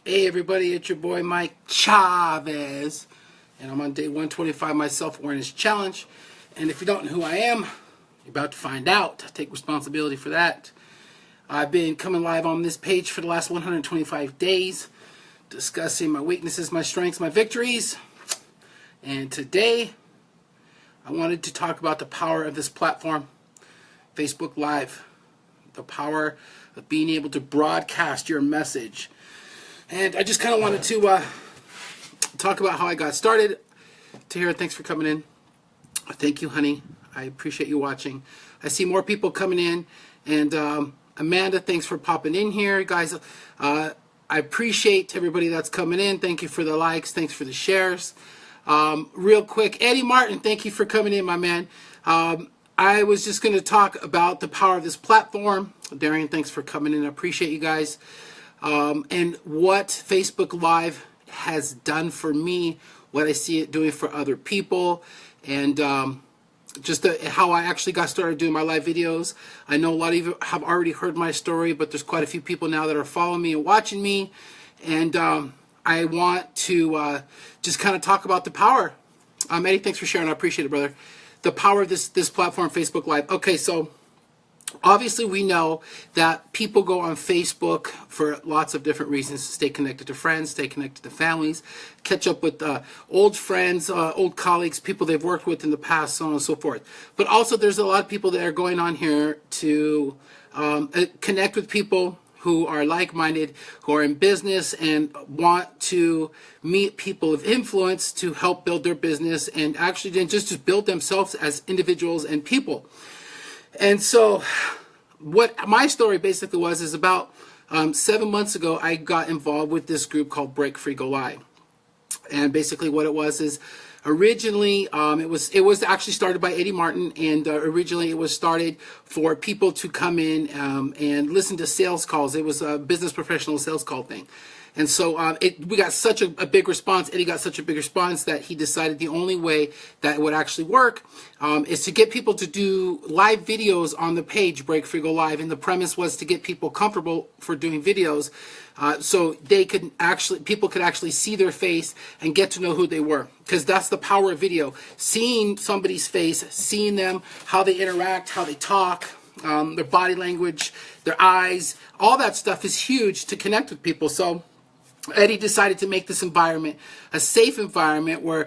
Hey everybody, it's your boy Mike Chavez, and I'm on day 125 of my self-awareness challenge. And if you don't know who I am, you're about to find out. Take responsibility for that. I've been coming live on this page for the last 125 days, discussing my weaknesses, my strengths, my victories. And today, I wanted to talk about the power of this platform, Facebook Live. The power of being able to broadcast your message. And I just kind of wanted to talk about how I got started. Tahira, thanks for coming in. Thank you, honey. I appreciate you watching. I see more people coming in. And Amanda, thanks for popping in here. Guys, I appreciate everybody that's coming in. Thank you for the likes. Thanks for the shares. Real quick, Eddie Martin, thank you for coming in, my man. I was just going to talk about the power of this platform. Darian, thanks for coming in. I appreciate you guys. And what Facebook Live has done for me, what I see it doing for other people, and just how I actually got started doing my live videos. I know a lot of you have already heard my story, but there's quite a few people now that are following me and watching me. And I want to just kind of talk about the power. Eddie, thanks for sharing. I appreciate it, brother. The power of this platform, Facebook Live. Okay, so obviously we know that people go on Facebook for lots of different reasons: to stay connected to friends, stay connected to families, catch up with old friends, old colleagues, people they've worked with in the past, so on and so forth. But also there's a lot of people that are going on here to connect with people who are like-minded, who are in business and want to meet people of influence to help build their business and actually then just build themselves as individuals and people. And so what my story basically is about 7 months ago, I got involved with this group called Break Free Go Live. And basically what it was is originally it was actually started by Eddie Martin, and originally it was started for people to come in and listen to sales calls. It was a business professional sales call thing. And so we got such a big response. Eddie got such a big response that he decided the only way that it would actually work is to get people to do live videos on the page, Break Free Go Live. And the premise was to get people comfortable for doing videos so people could actually see their face and get to know who they were. Because that's the power of video. Seeing somebody's face, seeing them, how they interact, how they talk, their body language, their eyes, all that stuff is huge to connect with people. So Eddie decided to make this environment a safe environment where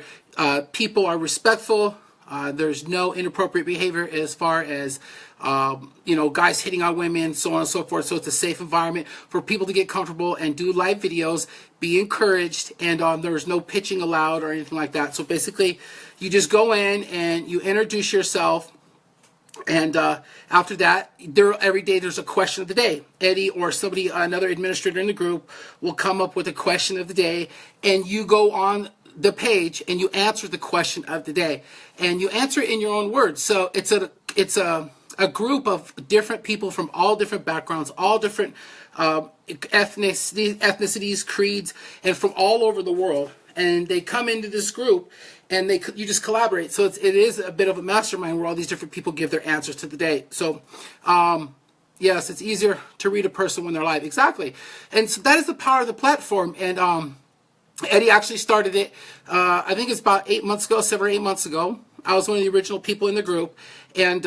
people are respectful. There's no inappropriate behavior as far as guys hitting on women, so on and so forth. So it's a safe environment for people to get comfortable and do live videos, be encouraged, and there's no pitching allowed or anything like that. So basically, you just go in and you introduce yourself. And after that, every day there's a question of the day. Eddie or somebody, another administrator in the group, will come up with a question of the day, and you go on the page and you answer the question of the day, and you answer it in your own words. So it's a group of different people from all different backgrounds, all different ethnicities, creeds, and from all over the world. And they come into this group, and you just collaborate. So it is a bit of a mastermind where all these different people give their answers to the day. So yes, it's easier to read a person when they're live. Exactly. And so that is the power of the platform. And Eddie actually started it, I think it's about 7 or 8 months ago. I was one of the original people in the group. And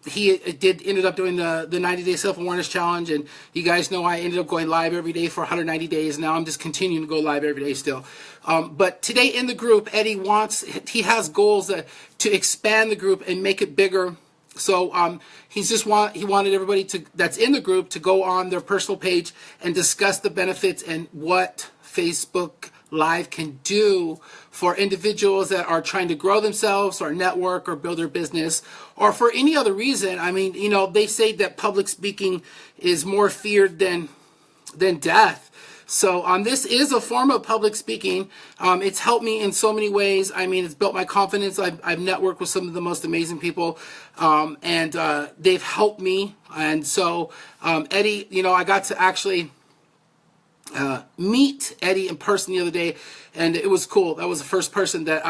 he ended up doing the 90-day self-awareness challenge, and you guys know I ended up going live every day for 190 days. Now I'm just continuing to go live every day still. But today in the group, Eddie he has goals to expand the group and make it bigger. So he wanted everybody that's in the group to go on their personal page and discuss the benefits and what Facebook Live can do for individuals that are trying to grow themselves or network or build their business or for any other reason. I mean, they say that public speaking is more feared than death. So this is a form of public speaking. It's helped me in so many ways. I mean, it's built my confidence. I've networked with some of the most amazing people, and they've helped me. And so Eddie, I got to actually meet Eddie in person the other day, and it was cool. That was the first person that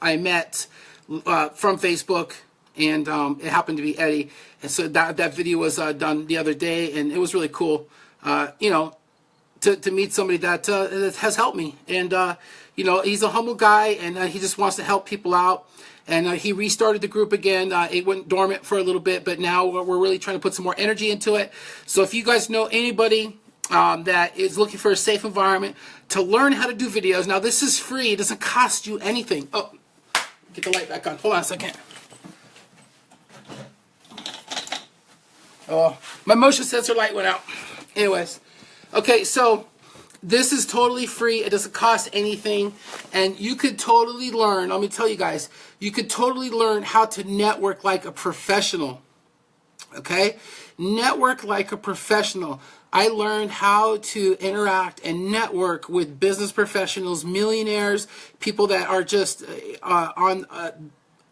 I met from Facebook, and it happened to be Eddie. And so that video was done the other day, and it was really cool. to meet somebody that has helped me. And you know, he's a humble guy, and he just wants to help people out. And he restarted the group again. It went dormant for a little bit, but now we're really trying to put some more energy into it. So if you guys know anybody that is looking for a safe environment to learn how to do videos, now this is free. It doesn't cost you anything. Oh, get the light back on. Hold on a second. Oh, my motion sensor light went out. Anyways, okay, so this is totally free. It doesn't cost anything, and you could totally learn. Let me tell you guys, you could totally learn how to network like a professional. Okay, network like a professional. I learned how to interact and network with business professionals, millionaires, people that are just on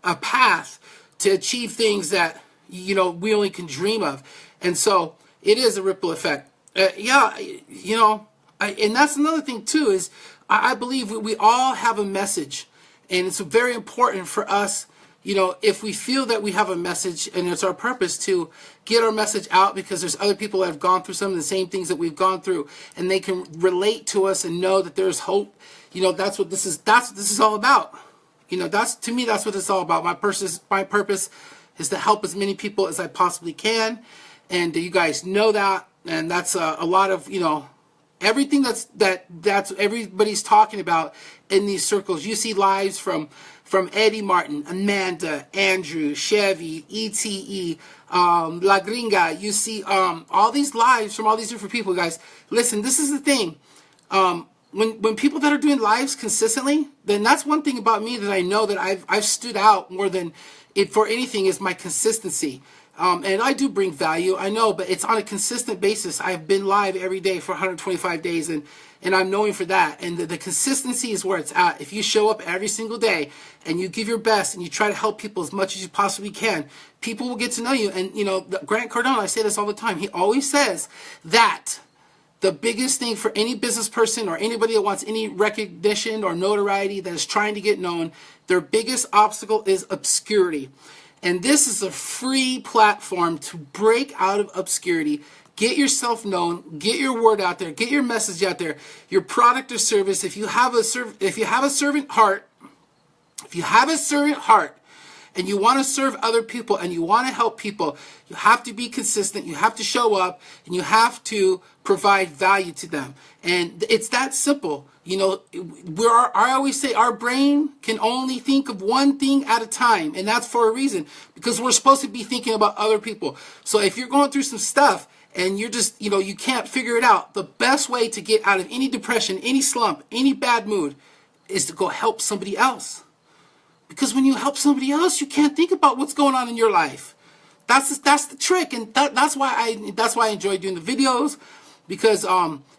a path to achieve things that, you know, we only can dream of. And so it is a ripple effect. Yeah, you know, and that's another thing too, is I believe we all have a message, and it's very important for us, you know, if we feel that we have a message and it's our purpose to get our message out, because there's other people that have gone through some of the same things that we've gone through, and they can relate to us and know that there's hope. You know, that's what this is all about. You know, to me, that's what it's all about. My purpose is to help as many people as I possibly can, and you guys know that. And that's a lot of, you know, everything that's everybody's talking about in these circles. You see lives from Eddie Martin, Amanda, Andrew, Chevy, ETE, La Gringa. You see all these lives from all these different people, guys. Listen, this is the thing. When people that are doing lives consistently, then that's one thing about me that I know that I've stood out more than it for anything, is my consistency. And I do bring value, I know, but it's on a consistent basis. I've been live every day for 125 days, and I'm knowing for that. And the consistency is where it's at. If you show up every single day and you give your best and you try to help people as much as you possibly can, people will get to know you. And, you know, Grant Cardone, I say this all the time, he always says that the biggest thing for any business person or anybody that wants any recognition or notoriety that is trying to get known, their biggest obstacle is obscurity. And this is a free platform to break out of obscurity, get yourself known, get your word out there, get your message out there, your product or service. If you have a servant heart, and you want to serve other people and you want to help people, you have to be consistent, you have to show up, and you have to provide value to them. And it's that simple. You know, I always say our brain can only think of one thing at a time, and that's for a reason, because we're supposed to be thinking about other people. So if you're going through some stuff and you're just, you know, you can't figure it out, the best way to get out of any depression, any slump, any bad mood is to go help somebody else. Because when you help somebody else, you can't think about what's going on in your life. That's the trick, and that's why I enjoy doing the videos. Because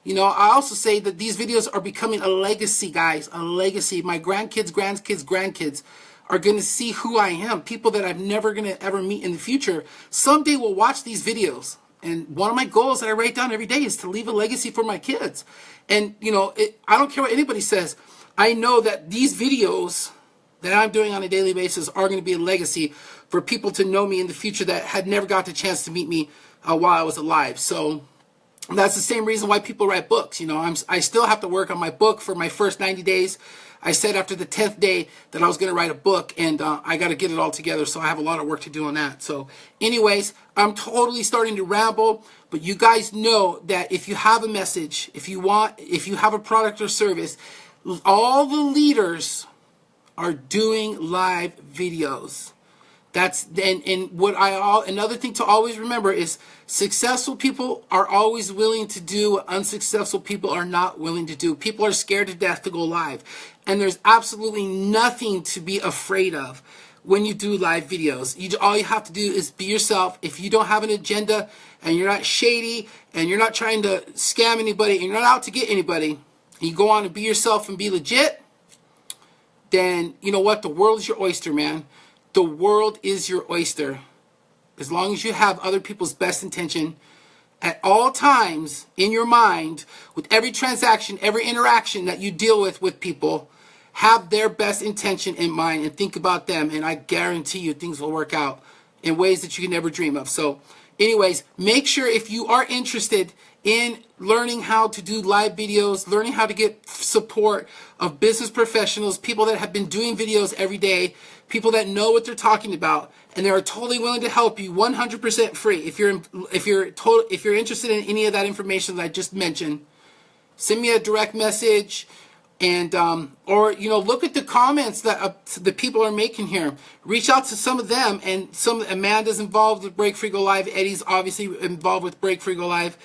you know, I also say that these videos are becoming a legacy, guys, a legacy. My grandkids are going to see who I am. People that I'm never going to ever meet in the future someday will watch these videos. And one of my goals that I write down every day is to leave a legacy for my kids. And you know, I don't care what anybody says. I know that these videos that I'm doing on a daily basis are going to be a legacy for people to know me in the future that had never got the chance to meet me while I was alive. So that's the same reason why people write books. You know, I still have to work on my book for my first 90 days. I said after the 10th day that I was going to write a book, and I got to get it all together. So I have a lot of work to do on that. So anyways, I'm totally starting to ramble, but you guys know that if you have a message, if you have a product or service, all the leaders are doing live videos. That's another thing to always remember is successful people are always willing to do what unsuccessful people are not willing to do. People are scared to death to go live. And there's absolutely nothing to be afraid of when you do live videos. All you have to do is be yourself. If you don't have an agenda and you're not shady and you're not trying to scam anybody and you're not out to get anybody, and you go on and be yourself and be legit, then you know what? The world is your oyster, man. The world is your oyster. As long as you have other people's best intention at all times in your mind, with every transaction, every interaction that you deal with people, have their best intention in mind and think about them, and I guarantee you things will work out in ways that you can never dream of. So anyways, make sure if you are interested in learning how to do live videos, learning how to get support of business professionals, people that have been doing videos every day, people that know what they're talking about, and they are totally willing to help you 100% free. If you're interested in any of that information that I just mentioned, send me a direct message. And or look at the comments that the people are making here. Reach out to some of them, and Amanda's involved with Break Free Go Live. Eddie's obviously involved with Break Free Go Live,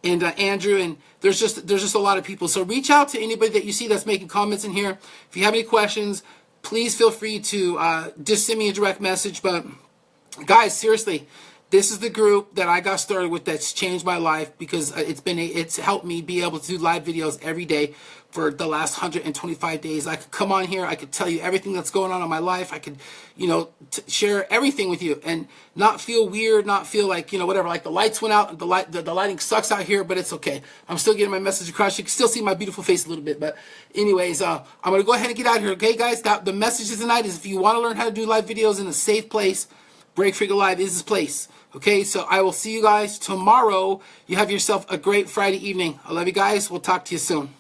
and Andrew, and there's just a lot of people. So reach out to anybody that you see that's making comments in here. If you have any questions, please feel free to just send me a direct message. But guys, seriously, this is the group that I got started with that's changed my life, because it's helped me be able to do live videos every day for the last 125 days. I could come on here, I could tell you everything that's going on in my life. I could, share everything with you and not feel weird, not feel like, whatever, like the lights went out, the lighting sucks out here, but it's okay. I'm still getting my message across. You can still see my beautiful face a little bit, but anyways, I'm going to go ahead and get out of here. Okay, guys, the message tonight is if you want to learn how to do live videos in a safe place, Break Free Go Live is this place. Okay, so I will see you guys tomorrow. You have yourself a great Friday evening. I love you guys. We'll talk to you soon.